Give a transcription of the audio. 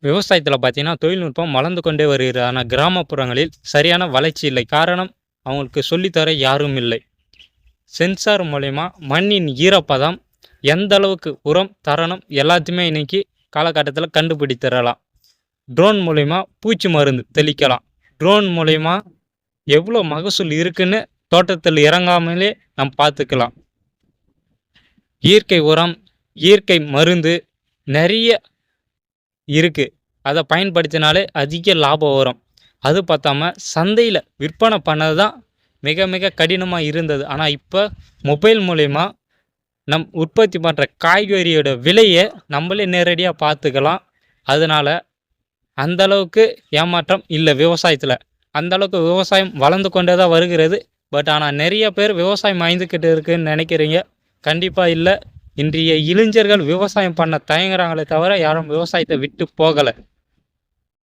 விவசாயத்தில் பார்த்தீங்கன்னா தொழில்நுட்பம் வளர்ந்து கொண்டே வருகிறது. ஆனால் கிராமப்புறங்களில் சரியான வளர்ச்சி இல்லை. காரணம், அவங்களுக்கு சொல்லித்தர யாரும் இல்லை. சென்சார் மூலயமா மண்ணின் ஈரப்பதம் எந்த அளவுக்கு உரம் தரணும் எல்லாத்தையுமே இன்னைக்கு காலகட்டத்தில் கண்டுபிடித்திடலாம். ட்ரோன் மூலயமா பூச்சி மருந்து தெளிக்கலாம். ட்ரோன் மூலயமா எவ்வளோ மகசூல் இருக்குன்னு தோட்டத்தில் இறங்காமலே நம்ம பார்த்துக்கலாம். இயற்கை உரம், இயற்கை மருந்து நிறைய இருக்குது. அதை பயன்படுத்தினாலே அதிக லாபம் வரும். அது பார்த்தாம சந்தையில் விற்பனை பண்ணது தான் மிக மிக கடினமாக இருந்தது. ஆனால் இப்போ மொபைல் மூலயமா நம் உற்பத்தி பண்ணுற காய்கறியோட விலையை நம்மளே நேரடியாக பார்த்துக்கலாம். அதனால் அந்தளவுக்கு ஏமாற்றம் இல்லை விவசாயத்தில். அந்தளவுக்கு விவசாயம் வளர்ந்து கொண்டே தான் வருகிறது. பட் ஆனால் நிறைய பேர் விவசாயம் அழிந்துக்கிட்டு இருக்குன்னு நினைக்கிறீங்க. கண்டிப்பாக இல்லை. இன்றைய இளைஞர்கள் விவசாயம் பண்ண தயங்குறாங்களே தவிர யாரும் விவசாயத்தை விட்டு போகலை.